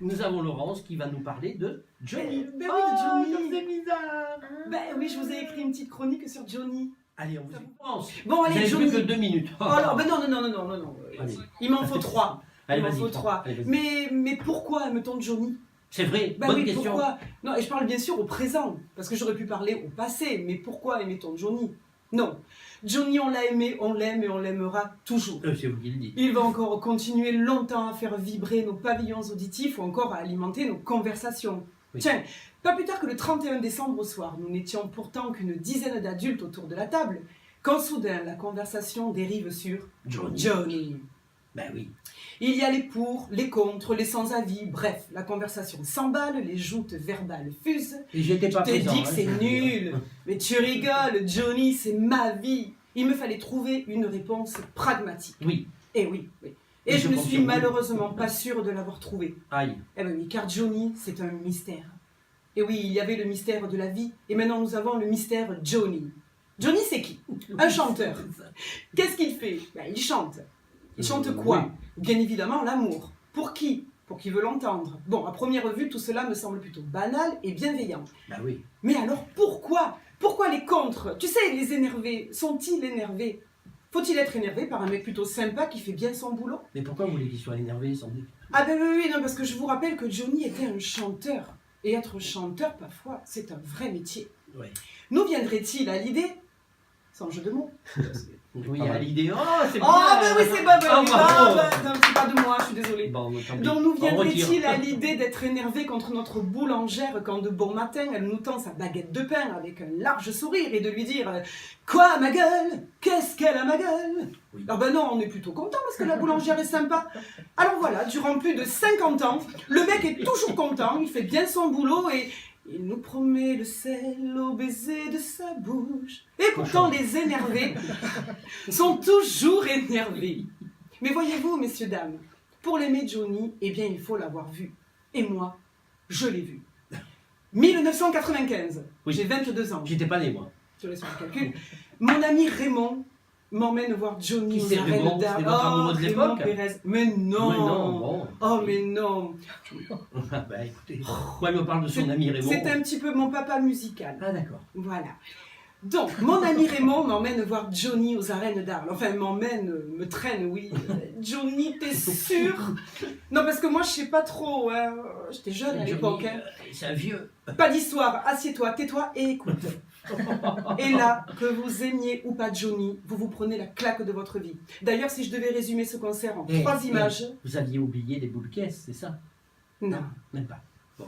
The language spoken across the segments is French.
nous avons Laurence qui va nous parler de Johnny. Ben oui, de Johnny. Comme c'est bizarre. Ben oui, je vous ai écrit une petite chronique sur Johnny. Allez, on vous écoute. Bon, Vous allez, avez Johnny. plus que 2 minutes. Oh alors, ben non. Allez. Il m'en faut 3. Allez, Il m'en vas-y, faut prends. 3. Allez, vas-y. Mais pourquoi aime-t-on Johnny? C'est vrai, Ben bonne oui, question. pourquoi? Non, et je parle bien sûr au présent, parce que j'aurais pu parler au passé, mais pourquoi aimait-on Johnny? Non. Johnny, on l'a aimé, on l'aime et on l'aimera toujours. C'est vous qui le dites. Il va encore continuer longtemps à faire vibrer nos pavillons auditifs ou encore à alimenter nos conversations. Oui. Tiens, pas plus tard que le 31 décembre au soir, nous n'étions pourtant qu'une dizaine d'adultes autour de la table, quand soudain la conversation dérive sur Johnny. Ben oui. Il y a les pour, les contre, les sans-avis, bref, la conversation s'emballe, les joutes verbales fusent. Et j'étais pas Je t'ai présent. dit que c'est nul, mais tu rigoles, Johnny, c'est ma vie. Il me fallait trouver une réponse pragmatique. Oui. Et oui. Et Et je je ne compte suis sur vous. malheureusement pas sûre de l'avoir trouvé. Aïe. Eh ben oui, car Johnny, c'est un mystère. Et oui, il y avait le mystère de la vie, et maintenant nous avons le mystère Johnny. Johnny, c'est qui? Un chanteur. Qu'est-ce qu'il fait? Ben, il chante. Il chante quoi? Oui. Bien évidemment, l'amour. Pour qui? Pour qui veut l'entendre. Bon, à première vue, tout cela me semble plutôt banal et bienveillant. Ben oui. Mais alors pourquoi? Pourquoi les contre? Tu sais, les énervés, sont-ils énervés? Faut-il être énervé par un mec plutôt sympa qui fait bien son boulot? Mais pourquoi vous voulez qu'il soit énervé sans doute? Ah ben oui, non, parce que je vous rappelle que Johnny était un chanteur. Et être chanteur, parfois, c'est un vrai métier. Ouais. Nous viendrait-il à l'idée, sans jeu de mots, Oui, à l'idée. Oh, c'est bien. oh ben oui, c'est pas Oh, bon, bravo. non, c'est pas de moi, je suis désolée. Bon, tant pis. Donc nous On retire. viendrait-il à l'idée d'être énervé contre notre boulangère quand de bon matin elle nous tend sa baguette de pain avec un large sourire et de lui dire « Quoi, ma gueule? Qu'est-ce qu'elle a, ma gueule ?» Oui. Ah ben non, on est plutôt content parce que la boulangère est sympa. Alors voilà, durant plus de 50 ans, le mec est toujours content, il fait bien son boulot et il nous promet le sel au baiser de sa bouche. Et pourtant les énervés sont toujours énervés. Mais voyez-vous, messieurs, dames, pour l'aimer Johnny, eh bien il faut l'avoir vu. Et moi, je l'ai vu. 1995, Oui. j'ai 22 ans. J'étais pas né, moi. Je laisse faire le calcul. Mon ami Raymond m'emmène voir Johnny Qui aux c'est, arènes Raymond? d'art. C'était votre amoureux de Raymond l'époque? Pérez. Mais non. Mais non, bon. Oh mais non. Bah écoutez, moi il me parle de son ami Raymond. C'est un petit peu mon papa musical. Ah d'accord. Voilà. Donc, mon ami Raymond m'emmène voir Johnny aux arènes d'Arles. Enfin, m'emmène, me traîne, oui. Johnny, t'es sûr? Non, parce que moi, je sais pas trop. Hein. J'étais jeune à l'époque. Hein. C'est un vieux. Pas d'histoire. Assieds-toi, tais-toi et écoute. Et là, que vous aimiez ou pas Johnny, vous vous prenez la claque de votre vie. D'ailleurs, si je devais résumer ce concert en 3 images... Vous aviez oublié des boules caisses, c'est ça? Non. Même pas. Bon.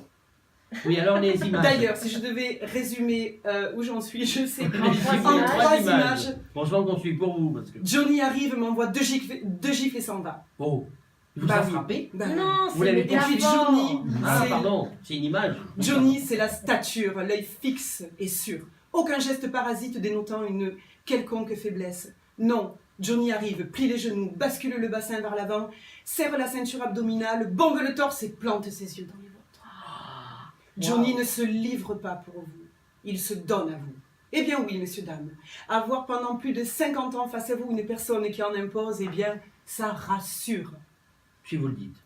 Oui, alors les images. D'ailleurs, si je devais résumer où j'en suis, je sais pas. Les En images. 3 images, Franchement, qu'on suit pour vous. Parce que... Johnny arrive, m'envoie 2 gifles et s'en va. Oh, il vous Bah a oui. frappé? Ben, Non, Vous c'est l'avez Et puis métaphore. Johnny, Ah, c'est- pardon, c'est une image. Johnny, c'est la stature, l'œil fixe et sûr. Aucun geste parasite dénotant une quelconque faiblesse. Non, Johnny arrive, plie les genoux, bascule le bassin vers l'avant, serre la ceinture abdominale, bombe le torse et plante ses yeux dans les vôtres. Johnny ne se livre pas pour vous, il se donne à vous. Eh bien oui, messieurs, dames, avoir pendant plus de 50 ans face à vous une personne qui en impose, eh bien, ça rassure. Si vous le dites.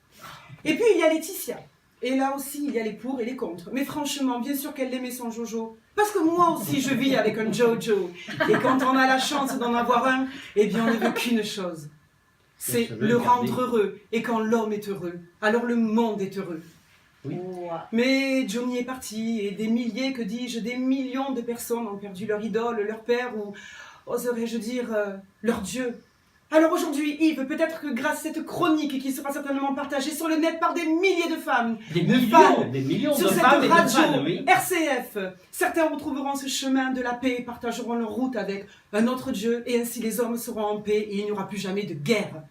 Et puis il y a Laetitia. Et là aussi, il y a les pour et les contre. Mais franchement, bien sûr qu'elle aimait son Jojo. Parce que moi aussi, je vis avec un Jojo. Et quand on a la chance d'en avoir un, eh bien, on ne veut qu'une chose. C'est se veut le garder. rendre heureux. Et quand l'homme est heureux, alors le monde est heureux. Oui. Ouah. Mais Johnny est parti, et des milliers, que dis-je, des millions de personnes ont perdu leur idole, leur père, ou, oserais-je dire, leur Dieu. Alors aujourd'hui, Yves, peut-être que grâce à cette chronique qui sera certainement partagée sur le net par des milliers de femmes, Des de millions, fans, des millions sur de cette femmes et de radio fans, oui. RCF, certains retrouveront ce chemin de la paix et partageront leur route avec un autre Dieu, et ainsi les hommes seront en paix et il n'y aura plus jamais de guerre.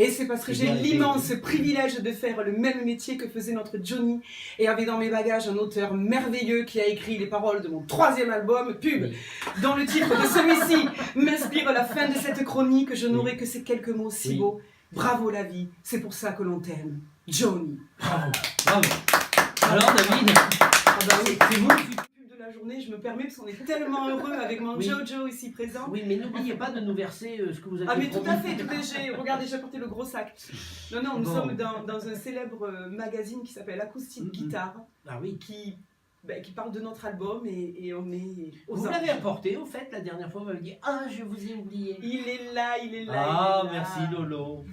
Et c'est parce que C'est j'ai bien, l'immense privilège de faire le même métier que faisait notre Johnny, et avait dans mes bagages un auteur merveilleux qui a écrit les paroles de mon 3e album, Pub, Oui. dont le titre de celui-ci m'inspire la fin de cette chronique. Je n'aurai que ces quelques mots si Oui. beaux. Bravo la vie, c'est pour ça que l'on t'aime. Johnny. Bravo, bravo. Alors David, Ah bah oui. c'est vous qui... Pub de la journée, je me permets parce qu'on est tellement heureux avec mon Oui. Jojo ici présent. Oui, mais n'oubliez pas de nous verser ce que vous avez Ah mais tout promis. à fait, regardez, j'ai apporté le gros sac. Non, non, nous Bon. sommes dans un célèbre magazine qui s'appelle Acoustic Mhm. Guitar, Ah oui. qui parle de notre album et on est aux Vous l'avez anges. apporté, au fait, la dernière fois, vous m'avez dit « Ah, je vous ai oublié ». Il est là, il est là. Ah, il est là. merci Lolo.